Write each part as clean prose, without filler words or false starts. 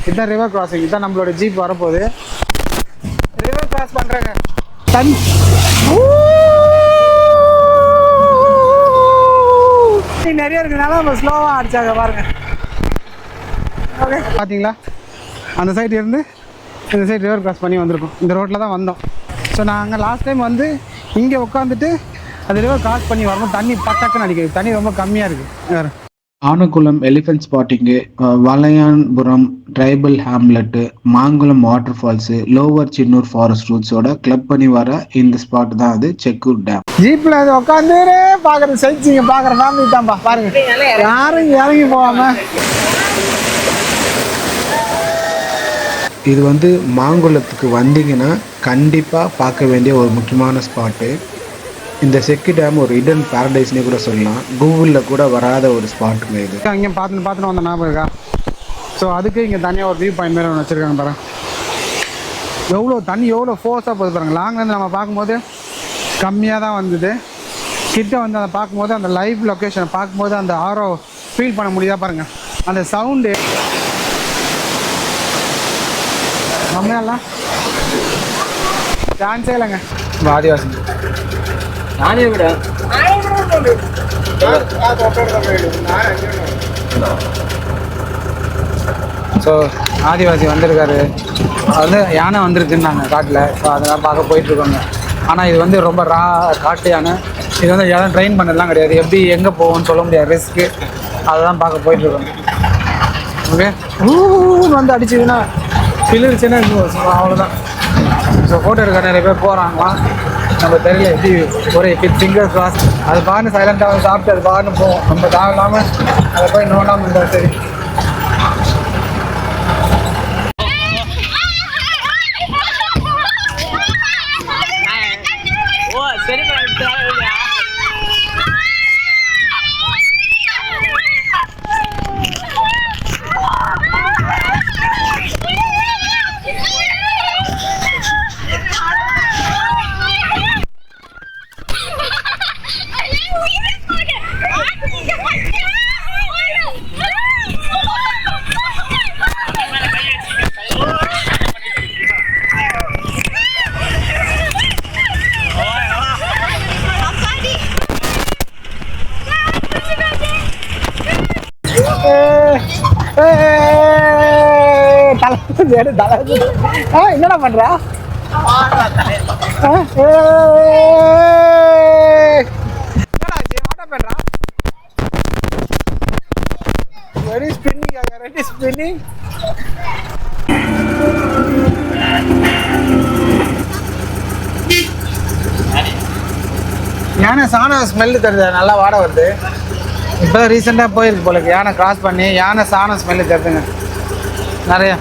இதுதான் river crossing. இதுதான் நம்மளோட ஜீப் வரப்போகுது. ரிவர் கிராஸ் பண்ணுறாங்க. தண்ணி நிறைய இருக்குனால நம்ம ஸ்லோவாக அடிச்சாங்க பாருங்க. ஓகே பார்த்தீங்களா, அந்த சைடு இருந்து இந்த சைடு ரிவர் கிராஸ் பண்ணி வந்திருக்கோம். இந்த ரோட்டில் தான் வந்தோம். ஸோ நாங்கள் லாஸ்ட் டைம் வந்து இங்கே உட்காந்துட்டு அது ரிவர் கிராஸ் பண்ணி வரணும். தண்ணி பட்டக்குன்னு அடிக்குது. தண்ணி ரொம்ப கம்மியாக இருக்குது. வேறு Anakulam elephant spotting, Valayanpuram tribal hamlet, Mankulam water falls, lower Chinnoor forest ரூட்ஸோட கிளப் பண்ணி வர இந்த ஸ்பாட் தான் அது செக்கூர் டேம். ஜீப்பில் அது உட்காந்து பார்க்குறது சைட்ஸிங்க பார்க்குற ஃபேமிலி தான்ப்பா. பாருங்க யாரும் இறங்கி போகாமல். இது வந்து மாங்குளத்துக்கு வந்தீங்கன்னா கண்டிப்பாக பார்க்க வேண்டிய ஒரு முக்கியமான ஸ்பாட்டு. இந்த செக்கு டேம் ஒரு இடன் பேரடைஸ்னே கூட சொல்லலாம். கூகுளில் கூட வராத ஒரு ஸ்பாட்டுங்க இது. அங்கே பார்த்துன்னு வந்த ஞாபகம் இருக்கா? ஸோ அதுக்கு இங்கே தனியாக ஒரு வியூ பாயிண்ட் மாரி ஒன்று வச்சுருக்காங்க பாருங்க. எவ்வளோ தண்ணி எவ்வளோ ஃபோர்ஸாக போகுது பாருங்கள். லாங்லேருந்து நம்ம பார்க்கும்போது கம்மியாக தான் வந்தது. கிட்ட வந்து அதை பார்க்கும்போது அந்த லைவ் லொக்கேஷனை பார்க்கும்போது அந்த ஆரோ ஃபீல் பண்ண முடியுதா பாருங்கள். அந்த சவுண்டு கம்மியாலாம் டான்ஸே இல்லைங்க. ஆதிவாசி நானே விட ஸோ ஆதிவாசி வந்திருக்காரு. அது யானை வந்திருக்குன்னாங்க காட்டில். ஸோ அதெல்லாம் பார்க்க போயிட்டுருக்கோங்க. ஆனால் இது வந்து ரொம்ப காட்டு யானை. இது வந்து யாரும் ட்ரெயின் பண்ணலாம் கிடையாது. எப்படி எங்கே போகும்னு சொல்ல முடியாது, ரிஸ்க்கு. அதெல்லாம் பார்க்க போயிட்டுருக்கோங்க. ஓகே வந்து அடிச்சுதுன்னா பிள்ளைச்சுன்னா அவ்வளோதான். ஸோ ஃபோட்டோ எடுக்க நிறைய பேர் போகிறாங்களாம். நம்ம தெரியல எப்படி ஒரே ஃபிங்கர் கிராஸ். அது பாருன்னு சைலண்ட்டாக சாப்பிட்டு அது பாருன்னு போவோம். நம்ம தாழாமல் அதை போய் நோண்டாமல் இருந்தால் சரி. என்னடா பண்ற? யானை சாண ஸ்மெல்லு தருது. நல்லா வாட வருது. இப்போ ரீசெண்டாக போயிருக்கு போல யானை கிராஸ் பண்ணி. யானை சாண ஸ்மெல்லு தருதுங்க நிறையா.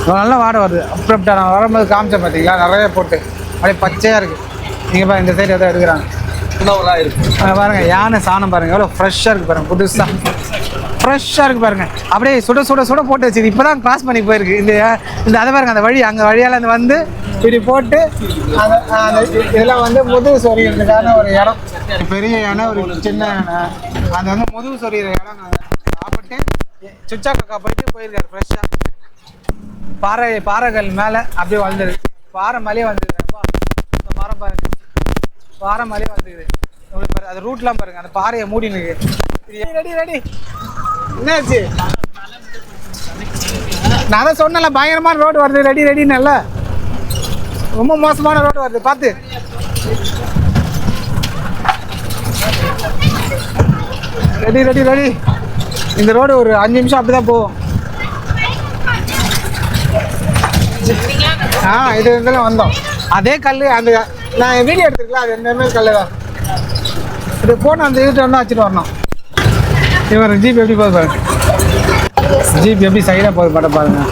நல்லா வாட வருது. அப்புறம் நான் வரும்போது காமிச்சேன் பார்த்தீங்களா, நிறைய போட்டு அப்படியே பச்சையாக இருக்குது. நீங்கள் பாருங்க, இந்த சைடு எதாவது எடுக்கிறாங்க பாருங்க. யானை சாணம் பாருங்கள் எவ்வளோ ஃப்ரெஷ்ஷாக இருக்குது பாருங்கள். புதுசாக ஃப்ரெஷ்ஷாக இருக்குது பாருங்கள். அப்படியே சுட சுட சுட போட்டு வச்சுது. இப்போ தான் கிராஸ் பண்ணி போயிருக்கு. இந்த அதை பாருங்க, அந்த வழி அங்கே வழியால் வந்து இப்படி போட்டு அந்த இதெல்லாம் வந்து முதுகு சொறிகிறதுக்கான ஒரு இடம். பெரிய யானை, ஒரு சின்ன யானை. அது வந்து முதுகு சொறிகிற இடம். சாப்பிட்டு சுச்சா கக்கா போயிருக்காரு ஃப்ரெஷ்ஷாக. பாறைகள் மேலே அப்படியே வளர்ந்துரு. பாறை மலையே வந்துருக்குறப்பா. இந்த மரம் பாருங்க, பாறை மலையே வந்துருக்குது. உங்களுக்கு பாரு, அது ரூட்லாம் பாருங்க. அந்த பாறையை மூடினுக்கு. ரெடி ரெடி என்னாச்சு? நான் தான் சொன்னல பயங்கரமான ரோடு வருது. ரெடி ரெடின்னு இல்லை, ரொம்ப மோசமான ரோடு வருது. பார்த்து ரெடி ரெடி ரெடி. இந்த ரோடு ஒரு 5 நிமிஷம் அப்படி தான் போகும். இது இருந்தாலும் வந்தோம். அதே கல் அந்த நான் வீடியோ எடுத்துருக்கலாம். அது என்னமே கல் தான். இது போன அந்த இதுட்டு வந்து வச்சுட்டு வரணும். இவர் ஜீப் எப்படி போகுது பாருங்க. ஜீப் எப்படி சைடாக போகுது மட்டும் பாருங்க.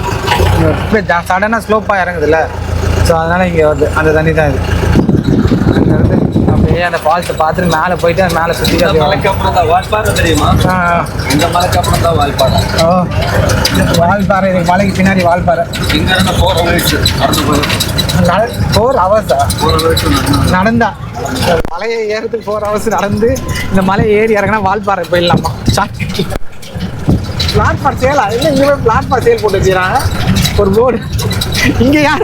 இப்போ சடனாக ஸ்லோப்பாக இறங்குதுல்ல. ஸோ அதனால் இங்கே வருது. அந்த தண்ணி தான் இது. அங்கேருந்து அப்படியே அந்த ஃபால்ஸை பார்த்துட்டு மேலே போயிட்டு அந்த மேலே சுற்றி மலைக்கு அப்புறம் தான் வால்பாறை தெரியுமா? இந்த மலைக்கு அப்புறம் தான் வால்பாறை. ஓ, வால்பாறை. இதுக்கு மலைக்கு பின்னாடி வால்பாறை. இங்கேருந்து 4 hours நடந்து 4 hours-ஆ? 4 hours நடந்தா மலையை ஏறதுக்கு 4 hours நடந்து இந்த மலையை ஏறி இறங்கினா வால்பாறை போயிடலாமா? பிளாட் ஃபார் சேலா இல்லை இங்கே போய் பிளாட் ஃபார் சேல் போட்டு வச்சுக்கிறாங்க ஒரு போர்டு. இங்கே யார்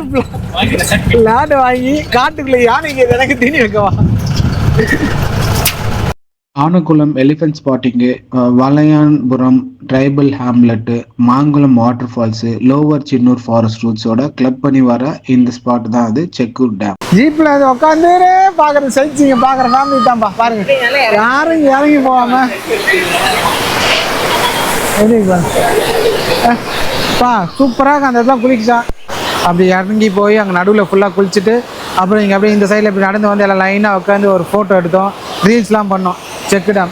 பிளாட் வாங்கி காட்டுக்குள்ளே யானைக்கு எனக்கு தீனி வைக்கவா? Anakulam elephant spotting, Valayanpuram tribal hamlet, Mankulam water falls, lower Chinnoor forest ரூட்ஸோட கிளப் பண்ணி வர இந்த ஸ்பாட் தான் அது செக்கூர் டேம். ஜீப்பில் அது உட்காந்து பார்க்குற சைட்ஸிங்க பார்க்குற ஃபேமிலி தான்ப்பா பாருங்க. யாரும் இறங்கி போகாம பா சூப்பராக அந்த இடத்துல குளிச்சான். அப்படி இறங்கி போய் அங்கே நடுவில் ஃபுல்லாக குளிச்சுட்டு அப்புறம் இங்கே அப்படியே இந்த சைடில் இப்படி நடந்து வந்து எல்லாம் லைனாக உட்காந்து ஒரு ஃபோட்டோ எடுத்தோம், ரீல்ஸ்லாம் பண்ணோம். செக்கு டேம்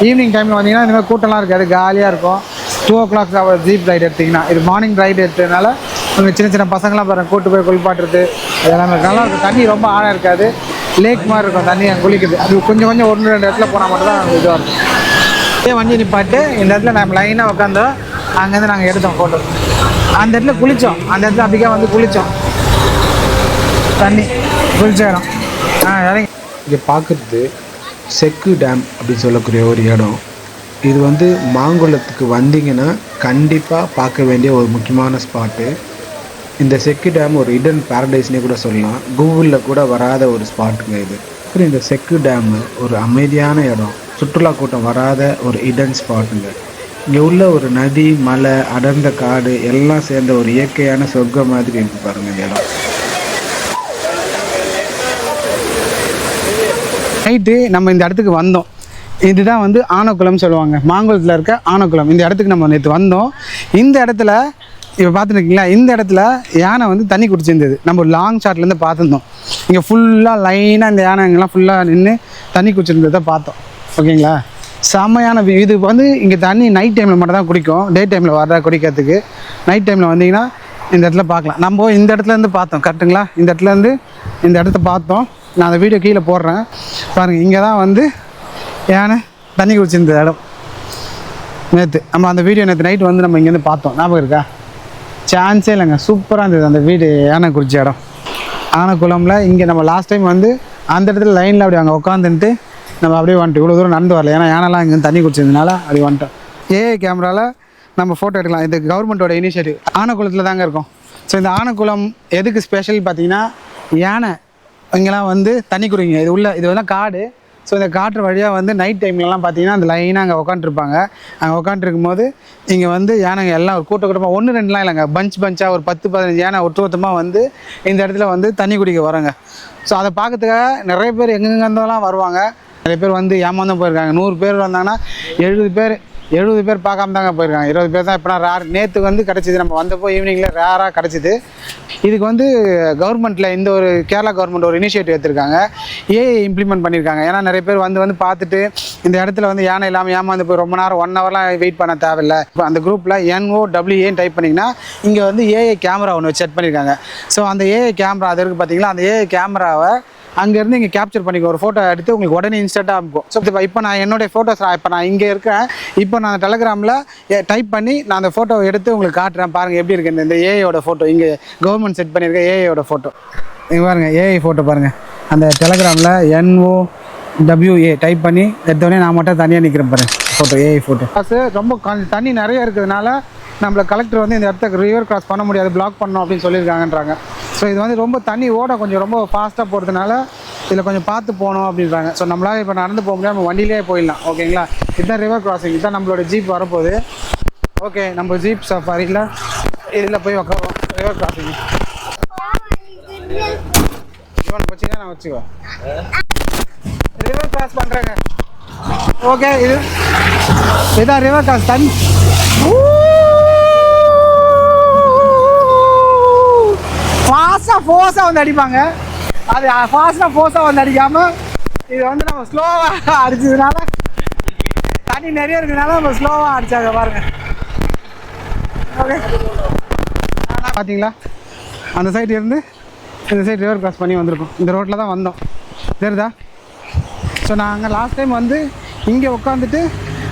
ஈவினிங் டைமில் வந்தீங்கன்னா இந்த மாதிரி கூட்டம்லாம் இருக்காது, காலியாக இருக்கும். 2 o'clock ஜீப் ரைடு எடுத்திங்கன்னா, இது மார்னிங் ரைடு எடுத்ததுனால உங்களுக்கு சின்ன சின்ன பசங்களாம் பாருங்கள் கூட்டு போய் குளிப்பாட்டுறது அதெல்லாமே நல்லா இருக்கும். தண்ணி ரொம்ப ஆழம் இருக்காது, லேக் மாதிரி இருக்கும் தண்ணி அங்கே குளிக்குது. அது கொஞ்சம் 1-2 இடத்துல போனால் மட்டும் தான் இதுவாக இருக்கும். இதே வண்டி நிப்பாட்டு இந்த இடத்துல நம்ம லைனாக உட்காந்தோம். அங்கேருந்து நாங்கள் எடுத்தோம் ஃபோட்டோ. அந்த இடத்துல குளித்தோம், அந்த இடத்துல அப்படிக்கா வந்து குளித்தோம். தண்ணி குளிச்சோம். இறங்கி இங்கே பார்க்குறது செக்கு டேம் அப்படின்னு சொல்லக்கூடிய ஒரு இடம். இது வந்து மாங்குளத்துக்கு வந்தீங்கன்னா கண்டிப்பாக பார்க்க வேண்டிய ஒரு முக்கியமான ஸ்பாட்டு. இந்த செக்கு டேம் ஒரு ஹிடன் பேரடைஸ்னே கூட சொல்லலாம், கூகுளில் கூட வராத ஒரு ஸ்பாட்டுங்க இது. அப்புறம் இந்த செக்கு டேமு ஒரு அமைதியான இடம், சுற்றுலா கூட்டம் வராத ஒரு ஹிடன் ஸ்பாட்டுங்க. இங்கே உள்ள ஒரு நதி, மலை, அடர்ந்த காடு எல்லாம் சேர்ந்த ஒரு இயற்கையான சொர்க்கம் மாதிரி இருக்கு பாருங்கள் இந்த இடம். நைட்டு நம்ம இந்த இடத்துக்கு வந்தோம். இதுதான் வந்து ஆனகுளம் சொல்லுவாங்க, மாங்குளத்தில் இருக்க ஆனகுளம். இந்த இடத்துக்கு நம்ம நேற்று வந்தோம். இந்த இடத்துல இப்போ பார்த்துருக்கீங்களா, இந்த இடத்துல யானை வந்து தண்ணி குடிச்சிருந்தது. நம்ம ஒரு லாங் ஷாட்லேருந்து பார்த்துருந்தோம். இங்கே ஃபுல்லாக லைனாக இந்த யானைங்கெல்லாம் ஃபுல்லாக நின்று தண்ணி குடிச்சிருந்ததை பார்த்தோம். ஓகேங்களா, செம்மையான இது வந்து இங்கே தண்ணி நைட் டைமில் மட்டும் தான் குடிக்கும், டே டைமில் வர்றா குடிக்கிறதுக்கு. நைட் டைமில் வந்தீங்கன்னா இந்த இடத்துல பார்க்கலாம். நம்ம இந்த இடத்துலேருந்து பார்த்தோம் கரெக்டுங்களா, இந்த இடத்துலேருந்து இந்த இடத்த பார்த்தோம். நான் அந்த வீடியோ கீழே போடுறேன் பாருங்கள். இங்கே தான் வந்து யானை தண்ணி குடிச்சிருந்த இடம். நேற்று நம்ம அந்த வீடியோ நேற்று நைட்டு வந்து நம்ம இங்கேருந்து பார்த்தோம், ஞாபகம் இருக்கா? சான்ஸே இல்லைங்க, சூப்பராக இருந்தது அந்த வீடு யானை குடிச்ச இடம் ஆனகுளமில். இங்கே நம்ம லாஸ்ட் டைம் வந்து அந்த இடத்துல லைனில் அப்படி அங்கே உட்காந்துட்டு நம்ம அப்படியே வந்துட்டு இவ்வளோ தூரம் நடந்து வரல, ஏன்னா யானைலாம் இங்கே தண்ணி குடிச்சதுனால அப்படி வந்துட்டோம். ஏஐ கேமராவில் நம்ம ஃபோட்டோ எடுக்கலாம். இது கவர்மெண்ட்டோட இனிஷியேட்டிவ். ஆனகுளத்தில் தாங்க இருக்கும். ஸோ இந்த ஆனகுளம் எதுக்கு ஸ்பெஷல் பார்த்தீங்கன்னா, யானை இங்கெல்லாம் வந்து தண்ணி குடிங்க. இது வந்து காடு. ஸோ இந்த காற்று வழியாக வந்து நைட் டைம்லலாம் பார்த்தீங்கன்னா அந்த லைனாக அங்கே உட்காந்துருப்பாங்க. அங்கே உட்காந்துருக்கும் போது இங்கே வந்து யானைங்க எல்லாம் ஒரு கூட்டமாக 1-2லாம் இல்லைங்க, பஞ்சாக ஒரு 10-15 யானை ஒட்டுமொத்தமாக வந்து இந்த இடத்துல வந்து தண்ணி குடிக்க வராங்க. ஸோ அதை பார்க்கறதுக்காக நிறைய பேர் எங்கெங்கே இருந்தெல்லாம் வருவாங்க. நிறைய பேர் வந்து ஏமாந்தும் போயிருக்காங்க. 100 பேர் வந்தாங்கன்னா 70 பேர் பார்க்காம தாங்க போயிருக்காங்க. 20 பேர் தான் இப்போனா ரேர். நேற்று வந்து கிடச்சிது, நம்ம வந்தப்போ ஈவினிங்கில் ரேராக கிடச்சிது. இதுக்கு வந்து கவர்மெண்ட்டில் இந்த ஒரு கேரளா கவர்மெண்ட் ஒரு இனிஷியேட்டிவ் எடுத்திருக்காங்க, ஏஐ இம்ப்ளிமெண்ட் பண்ணியிருக்காங்க. ஏன்னா நிறைய பேர் வந்து பார்த்துட்டு இந்த இடத்துல வந்து யானை இல்லாமல் ஏமாந்து போய் ரொம்ப நேரம் 1 hourலாம் வெயிட் பண்ண தேவையில்லை. இப்போ அந்த குரூப்பில் NOWA டைப் பண்ணிங்கன்னா இங்கே வந்து ஏஐ கேமரா ஒன்று செட் பண்ணியிருக்காங்க. ஸோ அந்த ஏஐ கேமரா அது இருக்குது பார்த்தீங்களா, அந்த ஏஐ கேமராவை அங்கேருந்து இங்கே கேப்சர் பண்ணிக்கோ, ஒரு ஃபோட்டோ எடுத்து உங்களுக்கு உடனே இன்ஸ்டண்ட்டாக அனுப்பும். ஸோ இப்போ நான் என்னுடைய ஃபோட்டோஸ் இப்போ நான் இங்கே இருக்கேன், இப்போ நான் டெலகிராமில் டைப் பண்ணி நான் அந்த ஃபோட்டோவை எடுத்து உங்களுக்கு காட்டுறேன் பாருங்கள் எப்படி இருக்குது இந்த ஏஐயோட ஃபோட்டோ. இங்கே கவர்மெண்ட் செட் பண்ணியிருக்க ஏஐயோட ஃபோட்டோ இங்கே பாருங்கள், ஏஐ ஃபோட்டோ பாருங்கள். அந்த டெலகிராமில் NOWA டைப் பண்ணி எடுத்தோடனே நான் மட்டும் தனியாக நிற்கிறேன் பாருங்கள் ஃபோட்டோ, ஏஐ ஃபோட்டோ. ரொம்ப தண்ணி நிறைய இருக்கிறதுனால நம்மளை கலெக்டர் வந்து இந்த இடத்துக்கு ரிவர் கிராஸ் பண்ண முடியாது, பிளாக் பண்ணணும் அப்படின்னு சொல்லியிருக்காங்கன்றாங்க. ஸோ இது வந்து ரொம்ப தண்ணி ஓட கொஞ்சம் ரொம்ப ஃபாஸ்ட்டாக போகிறதுனால இதில் கொஞ்சம் பார்த்து போகணும் அப்படின்றாங்க. ஸோ நம்மளால் இப்போ நடந்து போக முடியாது, நம்ம வண்டியிலே போயிடலாம். ஓகேங்களா, இதுதான் ரிவர் கிராசிங், இதுதான் நம்மளோட ஜீப் வரப்போகுது. ஓகே, நம்ம ஜீப் சஃபாரியில் இதில் போய் உட்காரோம். ரிவர் கிராசிங் இவன் வச்சுக்க, நான் வச்சுக்குவேன். ரிவர் கிராஸ் பண்ணுறேங்க. ஓகே, இதுதான் ரிவர் கிராஸ். தண்ணி ஃபோர்ஸாக வந்து அடிப்பாங்க. அது ஃபோர்ஸாக வந்து அடிக்காமல் இது வந்து நம்ம ஸ்லோவாக அடிச்சதுனால, தண்ணி நிறைய இருக்கிறதுனால நம்ம ஸ்லோவாக அடித்தாங்க பாருங்கள். ஓகே, பார்த்தீங்களா அந்த சைடு இருந்து இந்த சைடு ரிவர் கிராஸ் பண்ணி வந்திருக்கோம். இந்த ரோட்டில் தான் வந்தோம், தெரியுதா? ஸோ நாங்கள் லாஸ்ட் டைம் வந்து இங்கே உட்காந்துட்டு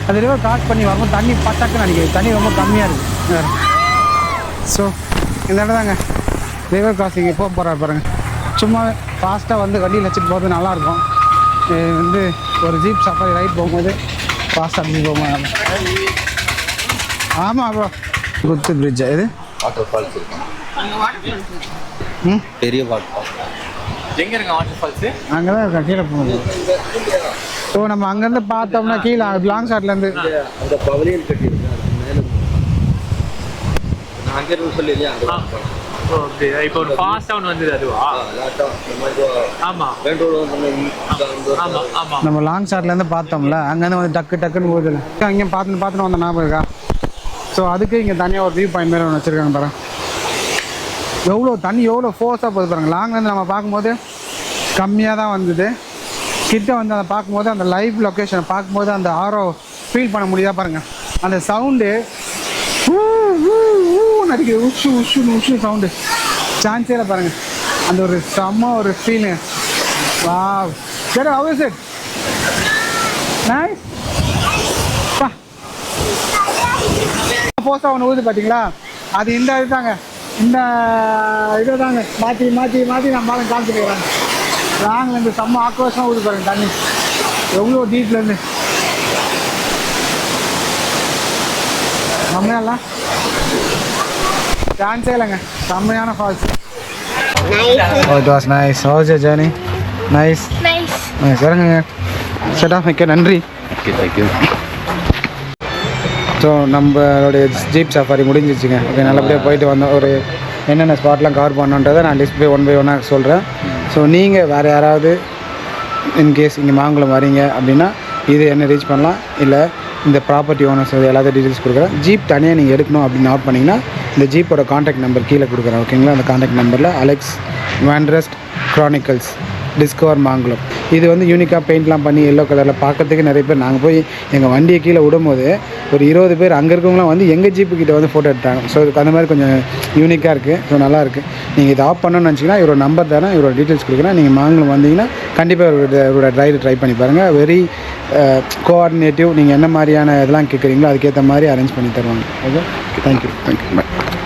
அந்த ரிவர் கிராஸ் பண்ணி வரும்போது தண்ணி பட்டாக்குன்னு அடிக்குது, தண்ணி ரொம்ப கம்மியாக இருக்குது. ஸோ இந்த இடம் தாங்க ரிவர் கிராசிங் எப்போ போகிறாரு பாருங்கள். சும்மா ஃபாஸ்ட்டாக வந்து வண்டியில் வச்சுட்டு போகிறது நல்லாயிருக்கும். வந்து ஒரு ஜீப் சஃபாரி ரைட் போகும்போது ஃபாஸ்ட்டாக அப்படி போகும்போது ஆமாம் ப்ரோ. குத்து பிரிட்ஜா இது? வாட்டர் ஃபால்ஸ் இருக்கும். ம், பெரிய வாட்டர் ஃபால்ஸ். எங்கே இருக்க வாட்டர் ஃபால்ஸு? அங்கே தான் இருக்கா, கீழே போகணும். ஸோ நம்ம அங்கேருந்து பார்த்தோம்னா கீழே லாங் ஷாட்லேருந்து அந்த பவலியன் கட்டியிருக்கு மேலே. நான் அங்கே இருந்து சொல்லிடுறியா அங்கே ஓகே. இப்போ ஒரு ஃபாஸ்ட் டவுன் வந்தது அதுவா? ஆமாம் ஆமாம் ஆமாம். நம்ம லாங் ஷாட்லேருந்து பார்த்தோம்ல, அங்கேருந்து வந்து டக்குன்னு போகுது. அங்கேயும் பார்த்துன்னு வந்த ஞாபகம் இருக்கா? ஸோ அதுக்கு இங்கே தனியாக ஒரு வியூ பாயிண்ட் மாதிரி ஒன்று வச்சுருக்காங்க பாருங்க. எவ்வளோ தண்ணி எவ்வளோ ஃபோர்ஸாக போகுது பாருங்கள். லாங்லேருந்து நம்ம பார்க்கும்போது கம்மியாக தான் வந்தது. கிட்ட வந்து அதை பார்க்கும்போது அந்த லைவ் லொக்கேஷனை பார்க்கும்போது அந்த ஆரோ ஃபீல் பண்ண முடியாத பாருங்கள். அந்த சவுண்டு நடிக்குது, உஷு சவுண்டு சான்ஸே இல்லை பாருங்கள். அந்த ஒரு செம்ம ஒரு ஃபீலு. வா சரி, how is it? Nice. பா ஃபோர்ஸாக ஒன்று ஊது பார்த்தீங்களா? அது இந்த இது தாங்க, இந்த இதை தாங்க மாற்றி நான் பாருங்க காமிச்சிருக்கிறாங்க. லாங்லேருந்து செம்ம ஆக்ரோஷமாக ஊது பாருங்க தண்ணி எவ்வளோ டீப்லேருந்து. செம்மையெல்லாம் சான்ஸே இல்லைங்க, செம்மையான falls. It was nice. How your journey? Nice nice. இறங்குங்க. செட் ஆஃப் மிக்க நன்றி. Okay, thank you. ஸோ நம்மளுடைய ஜீப் சஃபாரி முடிஞ்சிச்சுங்க. ஓகே, நல்லபடியாக போயிட்டு வந்தோம். ஒரு என்னென்ன ஸ்பாட்லாம் கவர் பண்ணோன்றதை நான் லிஸ்ட் போய் ஒன் பை ஒன்னாக சொல்கிறேன். ஸோ நீங்கள் வேறு யாராவது இன்கேஸ் இங்கே மாங்குளம் வரீங்க அப்படின்னா இது என்ன ரீச் பண்ணலாம், இல்லை இந்த ப்ராப்பர்ட்டி ஓனர்ஸ் எல்லாத்தையும் டீட்டெயில்ஸ் கொடுக்குறேன். ஜீப் தனியாக நீங்கள் எடுக்கணும் அப்படின்னு நோட் பண்ணிங்கன்னா இந்த ஜீப்போட காண்டாக்ட் நம்பர் கீழே கொடுக்குறேன். ஓகேங்களா? அந்த காண்டாக்ட் நம்பரில் அலெக்ஸ் வேண்ட்ரஸ்ட் க்ரானிக்கல்ஸ் டிஸ்கவர் மாங்குளம். இது வந்து யூனிக்காக பெயிண்ட்லாம் பண்ணி எல்லோ கலரில் பார்க்கறதுக்கு நிறைய பேர், நாங்கள் போய் எங்கள் வண்டியை கீழே விடும்போது ஒரு 20 பேர் அங்கே இருக்கவங்களாம் வந்து எங்கள் ஜீப்பு கிட்ட வந்து ஃபோட்டோ எடுத்தாங்க. ஸோ இதுக்கு அந்த மாதிரி கொஞ்சம் யூனிக்காக இருக்குது. ஸோ நல்லாயிருக்கு. நீங்கள் இதை ஆஃப் பண்ணணும்னு நினச்சிங்கன்னா இவரோட நம்பர் தானே, இவரோட டீட்டெயில்ஸ் கொடுக்குறேன். நீங்கள் மாங்குளம் வந்தீங்கன்னா கண்டிப்பாக இவரோட ரைடு ட்ரை பண்ணி பாருங்கள். Very coordinative. நீங்கள் என்ன மாதிரியான இதெல்லாம் கேட்குறீங்களோ அதுக்கேற்ற மாதிரி அரேஞ்ச் பண்ணி தருவாங்க. Okay, thank you. பாய்.